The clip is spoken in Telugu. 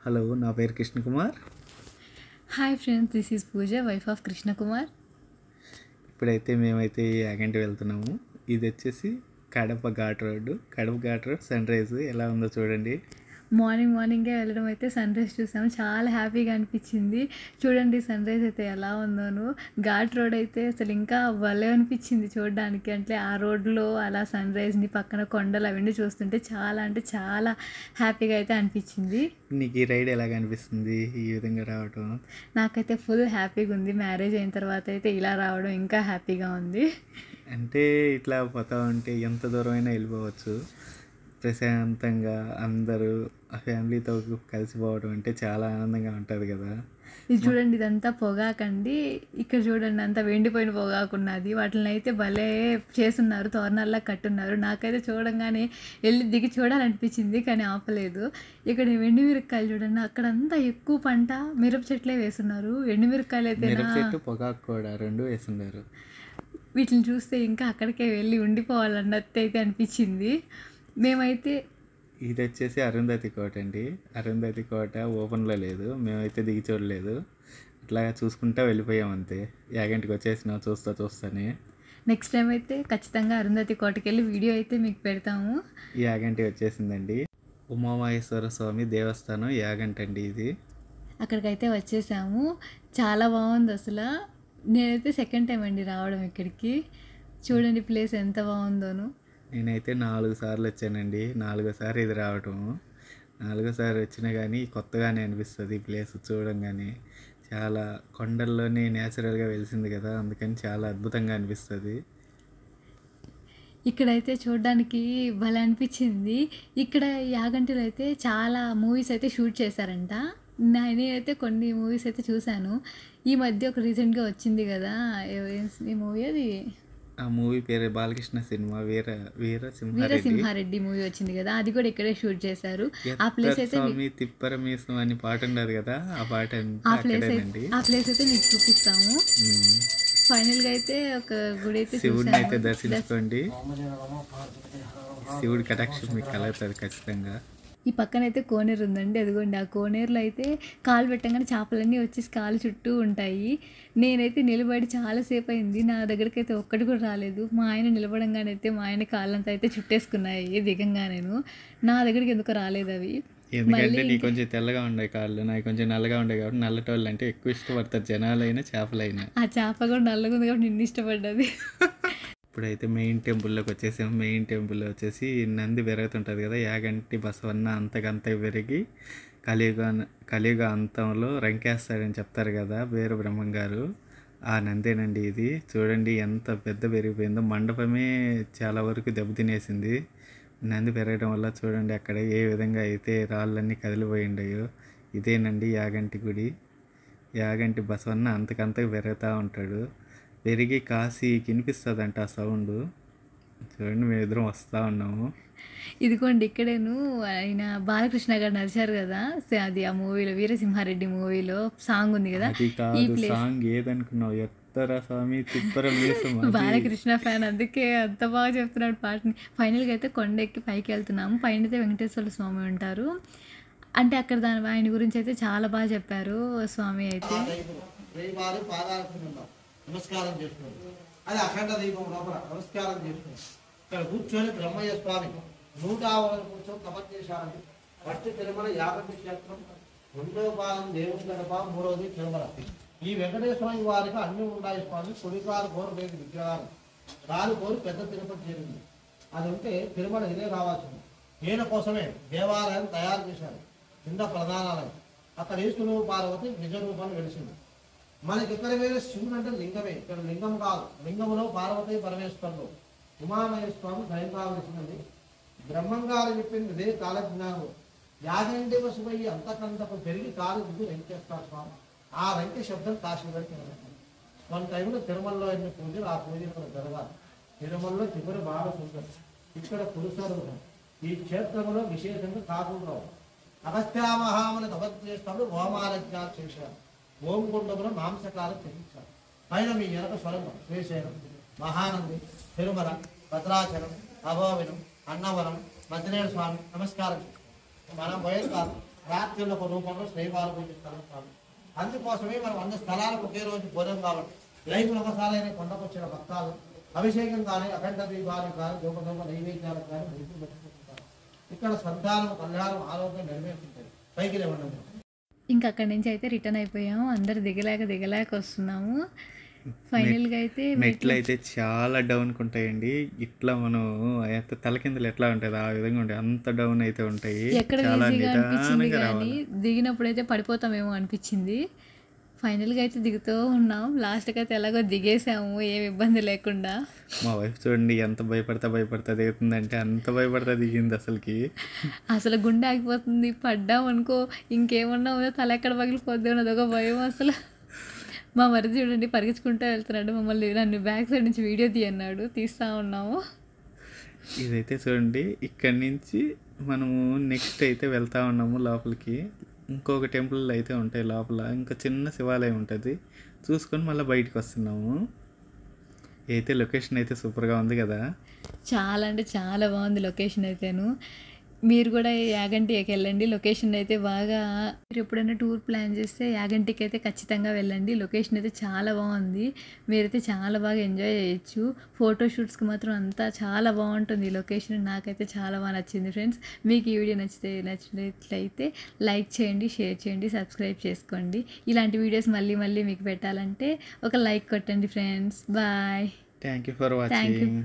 హలో, నా పేరు Krishna Kumar. Hi friends, this is Pooja, wife of Krishna Kumar. ఇప్పుడైతే మేమైతే యాగంటి వెళ్తున్నాము. ఇది వచ్చేసి Kadapa ghat road. Kadapa ghat road sunrise ఎలా ఉందో చూడండి. మార్నింగే వెళ్ళడం అయితే సన్ రైజ్ చూసాము, చాలా హ్యాపీగా అనిపించింది. చూడండి సన్ రైజ్ అయితే ఎలా ఉందోను. ఘాట్ రోడ్ అయితే అసలు ఇంకా భలే అనిపించింది చూడడానికి. అంటే ఆ రోడ్లో అలా సన్ రైజ్ని పక్కన కొండలు అవన్నీ చూస్తుంటే చాలా అంటే చాలా హ్యాపీగా అయితే అనిపించింది. నీకు ఈ రైడ్ ఎలాగ అనిపిస్తుంది ఈ విధంగా రావటం? నాకైతే ఫుల్ హ్యాపీగా ఉంది. మ్యారేజ్ అయిన తర్వాత అయితే ఇలా రావడం ఇంకా హ్యాపీగా ఉంది. అంటే ఇట్లా పోతా ఉంటే ఎంత దూరమైనా వెళ్ళిపోవచ్చు. ప్రశాంతంగా అందరూ ఆ ఫ్యామిలీతో కలిసిపోవడం అంటే చాలా ఆనందంగా ఉంటుంది కదా. ఇది చూడండి, ఇదంతా పొగాకండి. ఇక్కడ చూడండి అంతా వెండిపోయిన పొగాకున్నది. వాటిని అయితే భలే చేస్తున్నారు, తోరణాల్లా కట్టున్నారు. నాకైతే చూడంగానే వెళ్ళి దిగి చూడాలనిపించింది, కానీ ఆపలేదు. ఇక్కడ వెండిమిరపకాయలు చూడండి, అక్కడంతా ఎక్కువ పంట మిరప చెట్లే వేస్తున్నారు. ఎండుమిరపకాయలు అయితే చెట్టు పొగాకు కూడా రెండు వేస్తున్నారు. వీటిని చూస్తే ఇంకా అక్కడికే వెళ్ళి ఉండిపోవాలన్నట్టు అయితే అనిపించింది. మేమైతే ఇది వచ్చేసి అరుంధతి కోట అండి. అరుంధతి కోట ఓపెన్లో లేదు, మేమైతే దిగి చూడలేదు. ఇట్లా చూసుకుంటా వెళ్ళిపోయాం అంతే. యాగంటికి వచ్చేసినాం చూస్తానే. నెక్స్ట్ టైం అయితే ఖచ్చితంగా అరుంధతి కోటకి వెళ్ళి వీడియో అయితే మీకు పెడతాము. యాగంటి వచ్చేసిందండి. ఉమామహేశ్వర స్వామి దేవస్థానం యాగంటి అండి ఇది. అక్కడికైతే వచ్చేసాము. చాలా బాగుంది అసలు. నేనైతే సెకండ్ టైం అండి రావడం ఇక్కడికి. చూడండి ప్లేస్ ఎంత బాగుందోను. నేనైతే 4 సార్లు వచ్చానండి. 4సారి ఇది రావటం. 4సారి వచ్చినా కానీ కొత్తగానే అనిపిస్తుంది ఈ ప్లేస్ చూడంగానే. చాలా కొండల్లోనే న్యాచురల్గా వెలిసింది కదా, అందుకని చాలా అద్భుతంగా అనిపిస్తుంది. ఇక్కడైతే చూడడానికి భలే అనిపించింది. ఇక్కడ యాగంటిలో అయితే చాలా మూవీస్ అయితే షూట్ చేశారంట. నేనైతే కొన్ని మూవీస్ అయితే చూశాను. ఈ మధ్య ఒక రీసెంట్గా వచ్చింది కదా, ఈ మూవీ అది, ఆ మూవీ పేరు బాలకృష్ణ సినిమా వీరసింహారెడ్డి మూవీ వచ్చింది కదా, అది కూడా ఇక్కడే షూట్ చేశారు. ఆ ప్లేస్ అయితే తిప్పరమీసం అని పాట ఉండదు కదా, ఆ పాట ఆ ప్లేస్ అయితే మీకు చూపిస్తాము. ఫైనల్గా అయితే ఒక గుడి అయితే శివుడిని అయితే దర్శించుకోండి. శివుడి కటాక్షం మీకు కలుగుతుంది ఖచ్చితంగా. ఈ పక్కనైతే కోనేరు ఉందండి, అదిగోండి. ఆ కోనేరులో అయితే కాలు పెట్టగానే చేపలన్నీ వచ్చేసి కాలు చుట్టూ ఉంటాయి. నేనైతే నిలబడి చాలాసేపు అయింది, నా దగ్గరికి అయితే ఒక్కటి కూడా రాలేదు. మా ఆయన నిలబడంగానే అయితే మా ఆయన కాళ్ళంతా అయితే చుట్టేసుకున్నాయి దిగంగా. నా దగ్గరికి ఎందుకో రాలేదు అవి. ఎందుకంటే నీ కొంచెం తెల్లగా ఉండే కాళ్ళు, నాకు కొంచెం నల్లగా ఉండే కాబట్టి నల్లటోళ్ళు అంటే ఎక్కువ ఇష్టపడతారు జనాలైనా చేపలైనా. ఆ చేప కూడా నల్లగా ఉంది కాబట్టి నిన్ను ఇష్టపడ్డది. ఇప్పుడైతే మెయిన్ టెంపుల్లోకి వచ్చేసాము. మెయిన్ టెంపుల్లో వచ్చేసి నంది పెరుగుతుంటుంది కదా, యాగంటి బసవన్న అంతకంత పెరిగి కలియుగ అంతంలో రంకేస్తాడని చెప్తారు కదా వీర బ్రహ్మంగారు. ఆ నందేనండి ఇది. చూడండి ఎంత పెద్ద పెరిగిపోయిందో. మండపమే చాలా వరకు దెబ్బతినేసింది నంది పెరగడం వల్ల. చూడండి అక్కడ ఏ విధంగా అయితే రాళ్ళన్నీ కదిలిపోయి ఉండయో. ఇదేనండి యాగంటి గుడి. యాగంటి బసవన్న అంతకంతకు పెరుగుతూ ఉంటాడు. పెరిగి కాశీకి వినిపిస్తుందంట ఆ సౌండ్. చూడండి మేము ఇద్దరం వస్తూ ఉన్నాము. ఇదిగోండి ఇక్కడేను ఆయన బాలకృష్ణ గారు నడిచారు కదా, అది ఆ మూవీలో వీరసింహారెడ్డి మూవీలో సాంగ్ ఉంది కదా. ఈ సాంగ్ ఏదనుకున్నావు? ఎత్తరా స్వామి తిప్పరమీసం. బాలకృష్ణ ఫ్యాన్, అందుకే అంత బాగా చెప్తున్నాడు పాటని. ఫైనల్గా అయితే కొండ ఎక్కి పైకి వెళ్తున్నాము. పైన అయితే వెంకటేశ్వర స్వామి ఉంటారు. అంటే అక్కడ ఆయన గురించి అయితే చాలా బాగా చెప్పారు స్వామి అయితే. నమస్కారం చేసుకోండి. అది అఖండ దీపం లోపల నమస్కారం చేసుకోండి. ఇక్కడ కూర్చొని బ్రహ్మయ్య స్వామి 100వ కూర్చొని తపస్సు చేశారండి. ఫస్ట్ తిరుమల యాగంటి క్షేత్రం, 2వ పాదం దేవుని గడప, 3వది తిరుమల. ఈ వెంకటేశ్వర స్వామి వారికి అన్ని ఉన్నాయి స్వామి. కుడికారు కోరు లేదు విగ్రహాలు, కాలు కోరు పెద్ద తిరుపతి చేరింది. అది ఉంటే తిరుమల ఇదే కావాల్సింది. ఈయన కోసమే దేవాలయం తయారు చేశారు. కింద ప్రధానాలయం, అక్కడ ఈశ్వరు పార్వతి నిజ రూపాన్ని వెలిసింది. మనకి ఇక్కడ వేరే శివుడు అంటే లింగమే, ఇక్కడ లింగం కాదు. లింగంలో పార్వతీ పరమేశ్వరులు ఉమామహేశ్వర స్వామి స్వయంగా వెలిసిందండి. బ్రహ్మంగారు చెప్పింది ఇదే కాలజ్ఞానం. యాగంటి వసువయ్యి అంతకంతకు పెరిగి కాలు దిగి రంకేస్తారు స్వామి. ఆ రంకె శబ్దం కాశీ వరకు కొన్ని టైంలో తిరుమలలో ఎన్ని పూజలు, ఆ పూజలు ఇక్కడ జరగాలి. తిరుమలలో చివరి బాగా సుందరం. ఇక్కడ పురుషులు ఈ క్షేత్రంలో విశేషంగా కాకుండా అగస్త్యామహాముని తపస్సు చేస్తాడు, హోమాలజ్ఞాలు చేశారు. ఓంకుండములో మాంసకాలు తెగించారు. పైన మీ వెనక స్వరంగం శ్రీశైలం, మహానంది, తిరుమల, భద్రాచలం, అభోవినం, అన్నవరం, మద్దినేడు స్వామి నమస్కారం. మనం పోయేది కాదు. రాత్రుల ఒక రూపంలో శ్రీవారు పూజిస్తారు స్వామి. అందుకోసమే మనం అన్ని స్థలాలకు ఒకే రోజు పోదాం కాబట్టి లైఫ్లో ఒకసారి అయినా కొండకు వచ్చిన భక్తాలు అభిషేకం కానీ అఖండ దీపాలకు కానీ దూప నైవేద్యాలకు కానీ బయటకు పెట్టుకుంటారు. ఇక్కడ సంతానం కళ్యాణం ఆరోగ్యం నెరవేరుతుంటాయి. పైకి లేవండి. ఇంకా అక్కడి నుంచి అయితే రిటర్న్ అయిపోయాము. అందరు దిగలేక వస్తున్నాము. ఫైనల్గా అయితే మెట్లు అయితే చాలా డౌన్కి ఉంటాయండి. ఇట్లా మనం అయితే తలకిందులు ఎట్లా ఉంటుంది ఆ విధంగా ఉంటాయి, అంత డౌన్ అయితే ఉంటాయి. ఎక్కడ చాలా ఈజీగా అనిపించింది నిదానంగా కానీ రావాలి. దిగినప్పుడు అయితే పడిపోతామేమో అనిపించింది. ఫైనల్గా అయితే దిగుతూ ఉన్నాం. లాస్ట్కి అయితే ఎలాగో దిగేసాము ఏం ఇబ్బంది లేకుండా. మా వైఫ్ చూడండి ఎంత భయపడతా దిగుతుందంటే అంత భయపడతా దిగింది అసలుకి. అసలు గుండె ఆగిపోతుంది. పడ్డాం అనుకో ఇంకేమన్నా ఉందో తల ఎక్కడ పగిలిపోద్ది అన్నది ఒక భయం. అసలు మా మరిది చూడండి పరిగెత్తుకుంటూ వెళ్తున్నాడు. మమ్మల్ని నన్ను బ్యాక్ సైడ్ నుంచి వీడియో తీయన్నాడు, తీస్తూ ఉన్నాము. ఇదైతే చూడండి ఇక్కడి నుంచి మనము నెక్స్ట్ అయితే వెళ్తా ఉన్నాము లోపలికి. ఇంకొక టెంపుల్ అయితే ఉంటాయి లోపల, ఇంకా చిన్న శివాలయం ఉంటుంది, చూసుకొని మళ్ళీ బయటకు వస్తున్నాము. అయితే లొకేషన్ అయితే సూపర్గా ఉంది కదా. చాలా అంటే చాలా బాగుంది లొకేషన్ అయితేను. మీరు కూడా యాగంటికి వెళ్ళండి. లొకేషన్ అయితే బాగా, మీరు ఎప్పుడైనా టూర్ ప్లాన్ చేస్తే యాగంటికి అయితే ఖచ్చితంగా వెళ్ళండి. లొకేషన్ అయితే చాలా బాగుంది. మీరైతే చాలా బాగా ఎంజాయ్ చేయొచ్చు. ఫోటోషూట్స్కి మాత్రం అంతా చాలా బాగుంటుంది ఈ లొకేషన్. నాకైతే చాలా బాగా నచ్చింది ఫ్రెండ్స్. మీకు ఈ వీడియో నచ్చినట్లయితే లైక్ చేయండి, షేర్ చేయండి, సబ్స్క్రైబ్ చేసుకోండి. ఇలాంటి వీడియోస్ మళ్ళీ మీకు పెట్టాలంటే ఒక లైక్ కొట్టండి friends. Bye. Thank you for thank you. Watching.